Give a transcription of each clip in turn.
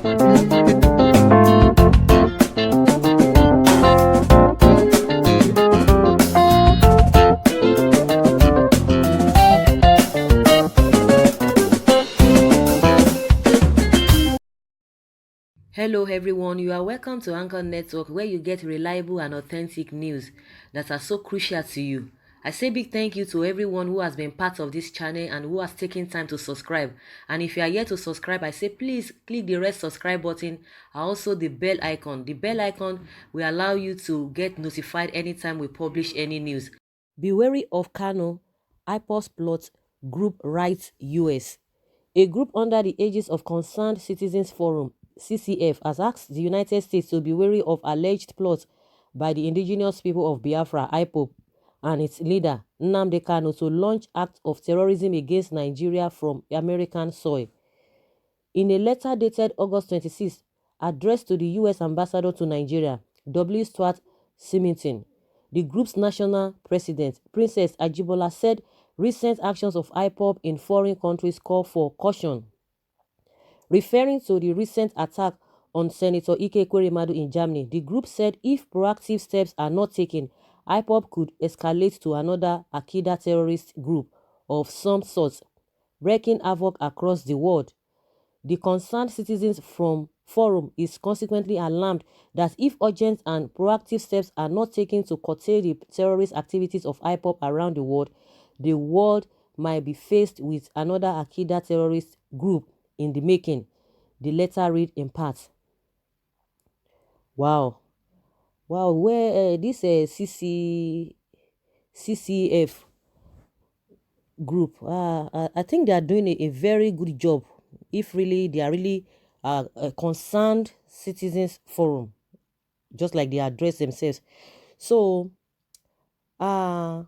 Hello, everyone. You are welcome to Anchor Network, where you get reliable and authentic news that are so crucial to you. I say big thank you to everyone who has been part of this channel and who has taken time to subscribe. And if you are yet to subscribe, I say please click the red subscribe button and also the bell icon. The bell icon will allow you to get notified anytime we publish any news. Be wary of Kanu, IPOB plot group rights US. A group under the aegis of Concerned Citizens Forum (CCF) has asked the United States to be wary of alleged plots by the Indigenous People of Biafra (IPOB) and its leader Nnamdi Kanu to launch acts of terrorism against Nigeria from American soil. In a letter dated August 26, addressed to the U.S. Ambassador to Nigeria, Stuart Symington, the group's national president, Princess Ajibola, said recent actions of IPOB in foreign countries call for caution. Referring to the recent attack on Senator Ike Ekweremadu in Germany, the group said if proactive steps are not taken, IPOB could escalate to another Akida terrorist group of some sort, wreaking havoc across the world. The Concerned Citizens from Forum is consequently alarmed that if urgent and proactive steps are not taken to curtail the terrorist activities of IPOB around the world might be faced with another Akida terrorist group in the making. The letter read in part. Wow. Wow, where this CCF group, I think they are doing a very good job. If really they are really a concerned citizens forum, just like they address themselves. So, uh,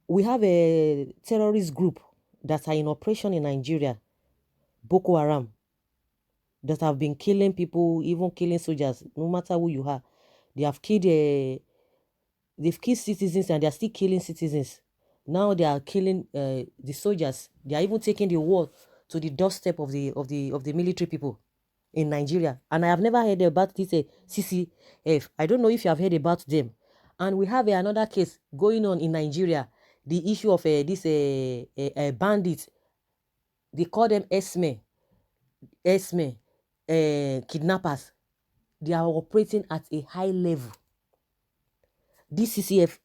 we have a terrorist group that are in operation in Nigeria, Boko Haram, that have been killing people, even killing soldiers, no matter who you are. They have killed, they've killed citizens and they are still killing citizens. Now they are killing the soldiers. They are even taking the war to the doorstep of the military people in Nigeria. And I have never heard about this CCF. I don't know if you have heard about them. And we have another case going on in Nigeria. The issue of this bandits. They call them kidnappers. They are operating at a high level. This CCF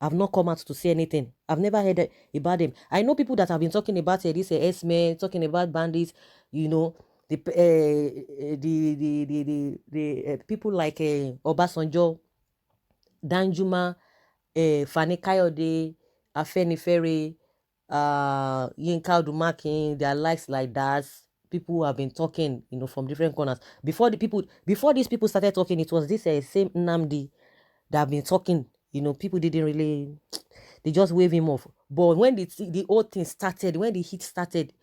have not come out to say anything. I've never heard about them. I know people that have been talking about this S-men, talking about bandits, you know, the people like Obasanjo, Danjuma, Fani Kayode, Afenifere, Yinka Odumakin, their likes like that. People have been talking, you know, from different corners. Before these people started talking, it was this same Nnamdi that have been talking. You know, people didn't really, they just wave him off. But when the whole thing started, when the heat started,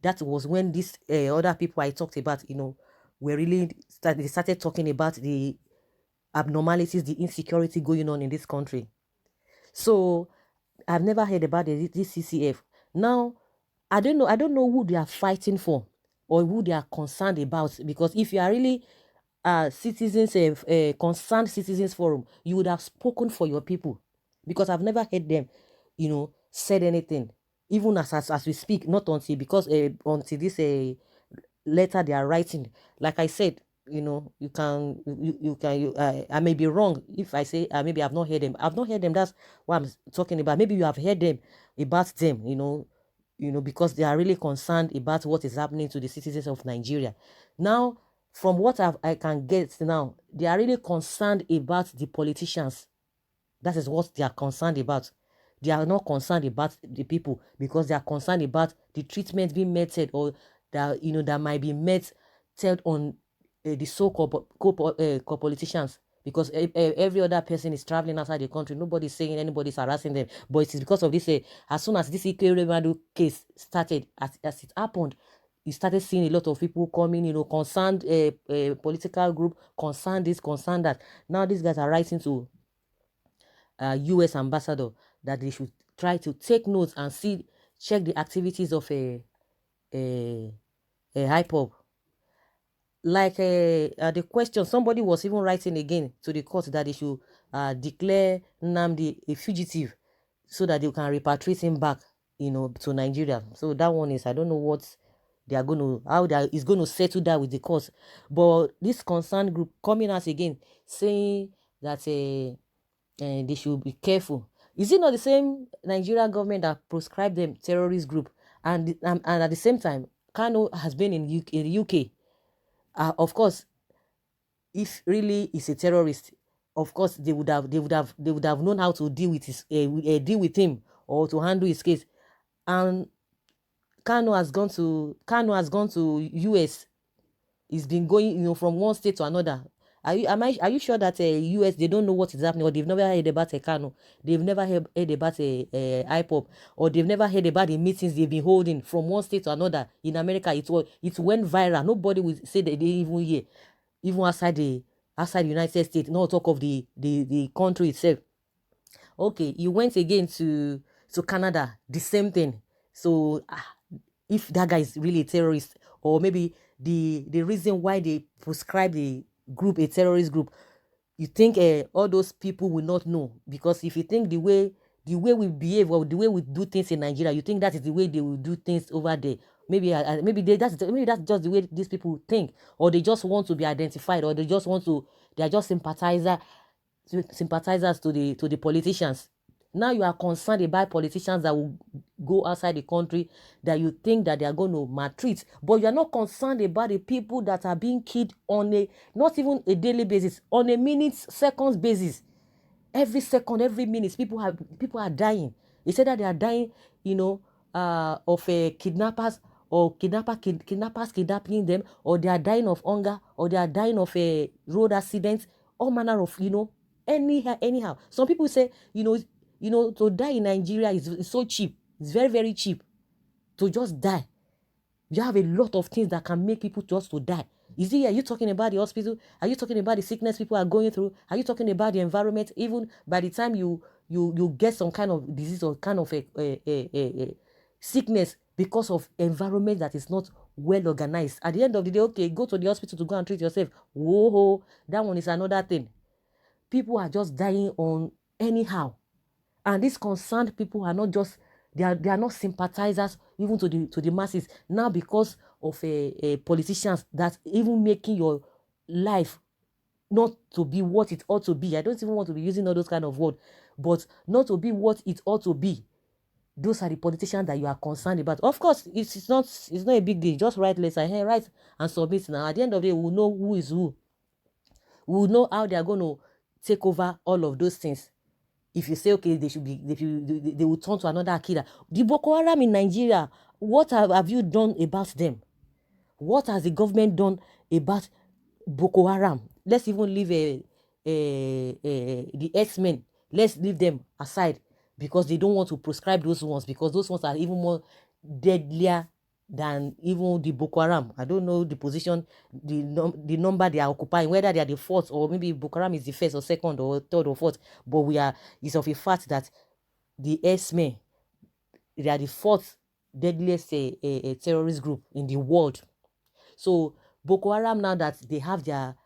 that was when these other people I talked about, you know, were really they started talking about the abnormalities, the insecurity going on in this country. So I've never heard about this CCF. Now, I don't know who they are fighting for or who they are concerned about, because if you are really citizens concerned citizens forum, you would have spoken for your people, because I've never heard them, you know, said anything, even as we speak, not until, because until this letter they are writing. Like I said, you know, I may be wrong if I say maybe I've not heard them. That's what I'm talking about. Maybe you have heard them about them, you know, because they are really concerned about what is happening to the citizens of Nigeria. Now, from what I can get now, they are really concerned about the politicians. That is what they are concerned about. They are not concerned about the people, because they are concerned about the treatment being meted, or that, you know, that might be meted on the so-called politicians, because every other person is traveling outside the country. Nobody's saying anybody's harassing them. But it is because of this, as soon as this Ikere case started, as it happened, you started seeing a lot of people coming, you know, concerned political group, concerned this, concerned that. Now these guys are writing to U.S. ambassador that they should try to take notes and check the activities of a IPOB. like the question, somebody was even writing again to the court that they should declare Nnamdi a fugitive so that they can repatriate him back, to Nigeria. So that one is, I don't know what they are going to, how they is going to settle that with the court. But this concerned group coming out again saying that they should be careful. Is it not the same Nigeria government that proscribed them terrorist group? And at the same time, Kano has been in the UK. Of course, if really is a terrorist, of course they would have known how to deal with deal with him, or to handle his case. And Kano has gone to US. He's been going, from one state to another. Are you sure that US, they don't know what is happening, or they've never heard about a Kano? They've never heard about a IPOB, or they've never heard about the meetings they've been holding from one state to another in America? It went viral. Nobody will say that they even hear, even outside the United States. Not talk of the country itself. Okay, you went again to Canada, the same thing. So if that guy is really a terrorist, or maybe the reason why they prescribe the group a terrorist group, you think all those people will not know? Because if you think the way we behave, or the way we do things in Nigeria, you think that is the way they will do things over there. Maybe that's just the way these people think, or they just want to be identified, or they are just sympathizers to the politicians. Now you are concerned about politicians that will go outside the country, that you think that they are going to maltreat, but you are not concerned about the people that are being killed on a, not even a daily basis, on a minutes, seconds basis. Every second, every minute, people are dying. They say that they are dying, of kidnappers, or kidnappers kidnapping them, or they are dying of hunger, or they are dying of a road accident, all manner of, anyhow. Some people say, to die in Nigeria is so cheap. It's very, very cheap to just die. You have a lot of things that can make people just to die. Are you talking about the hospital? Are you talking about the sickness people are going through? Are you talking about the environment? Even by the time you get some kind of disease, or kind of a sickness, because of environment that is not well organized, at the end of the day, okay, go to the hospital to go and treat yourself. Whoa, that one is another thing. People are just dying on anyhow. And these concerned people are not just, they are not sympathizers even to the masses now, because of politicians that even making your life not to be what it ought to be. I don't even want to be using all those kind of words, but not to be what it ought to be. Those are the politicians that you are concerned about. Of course, it's not a big deal. Just write letters, write and submit. Now, at the end of the day, we'll know who is who. We'll know how they are going to take over all of those things. If you say, okay, they will turn to another Akira. The Boko Haram in Nigeria, what have you done about them? What has the government done about Boko Haram? Let's even leave the X-Men. Let's leave them aside, because they don't want to prescribe those ones, because those ones are even more deadlier than even the Boko Haram. I don't know the position, the number they are occupying, whether they are the fourth, or maybe Boko Haram is the first or second or third or fourth. But it's of a fact that the X-Men, they are the fourth deadliest terrorist group in the world. So Boko Haram, now that they have their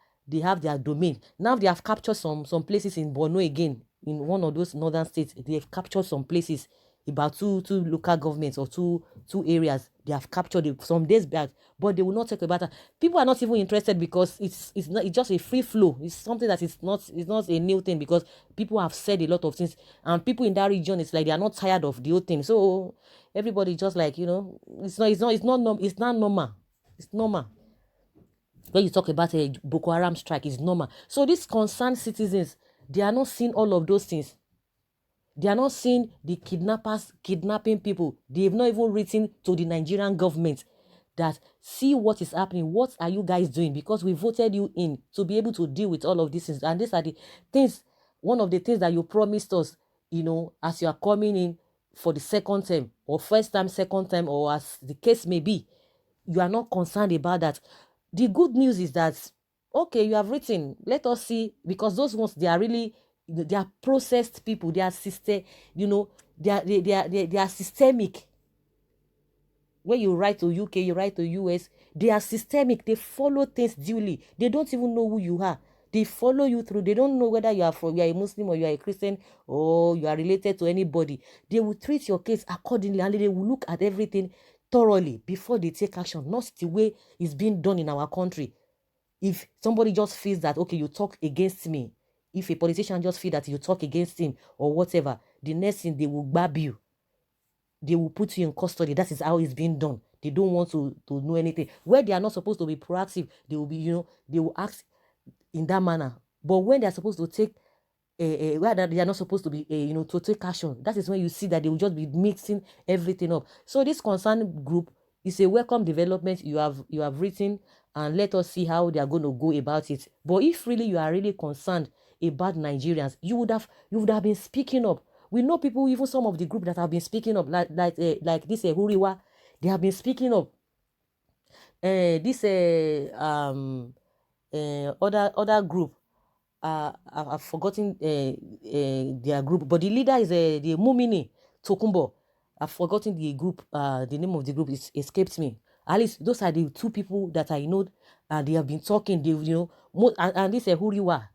domain, now they have captured some places in Borno again, in one of those northern states. They have captured some places, about two local governments, or two areas. They have captured it some days back, but they will not talk about that. People are not even interested, because it's just a free flow. It's something that is not a new thing, because people have said a lot of things, and people in that region, it's like they are not tired of the whole thing. So everybody just like, it's not normal. It's normal. When you talk about a Boko Haram strike, is normal. So these concerned citizens, they are not seeing all of those things. They are not seeing the kidnappers kidnapping people. They have not even written to the Nigerian government that, see what is happening. What are you guys doing? Because we voted you in to be able to deal with all of these things. And these are the things, one of the things that you promised us, as you are coming in for the second term, or first time, second time, or as the case may be. You are not concerned about that. The good news is that, okay, you have written, let us see, because those ones, they are really, they are processed people. They are they are systemic. When you write to UK, you write to US, they are systemic. They follow things duly. They don't even know who you are. They follow you through. They don't know whether you are a Muslim or you are a Christian or you are related to anybody. They will treat your case accordingly and they will look at everything thoroughly before they take action. Not the way it's being done in our country. If somebody just feels that, okay, you talk against me, if a politician just feel that you talk against him or whatever, the next thing they will grab you. They will put you in custody. That is how it's being done. They don't want to know anything. Where they are not supposed to be proactive, they will be, they will act in that manner. But when they are supposed to take, where they are not supposed to be, to take action, that is when you see that they will just be mixing everything up. So this concerned group is a welcome development you have written, and let us see how they are going to go about it. But if really you are really concerned about Nigerians, you would have been speaking up. We know people, even some of the group that have been speaking up, like this Huriwa, they have been speaking up. This other group, I've forgotten their group, but the leader is the Mumini Tokumbo. I've forgotten the group, the name of the group escaped me. At least those are the two people that I know, and they have been talking. They, and this Huriwa,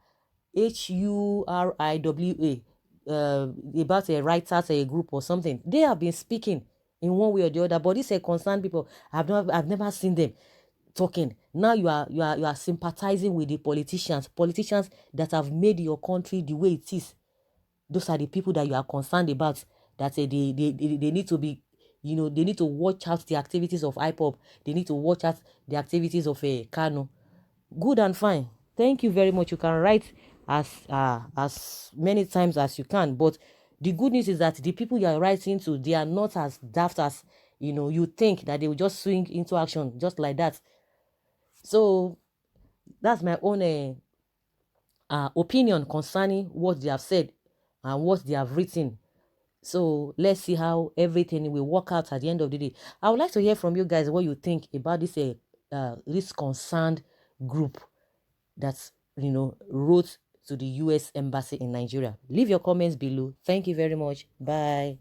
Huriwa, about a writers a group or something. They have been speaking in one way or the other, but these are concerned people. I've never seen them talking. Now you are sympathizing with the politicians that have made your country the way it is. Those are the people that you are concerned about, that they need to be, they need to watch out the activities of IPOB. They need to watch out the activities of Kanu. Good and fine. Thank you very much. You can write as many times as you can, but the good news is that the people you are writing to, they are not as daft as you think, that they will just swing into action just like that. So that's my own opinion concerning what they have said and what they have written. So let's see how everything will work out at the end of the day. I would like to hear from you guys what you think about this concerned group that wrote to the U.S. Embassy in Nigeria. Leave your comments below. Thank you very much. Bye.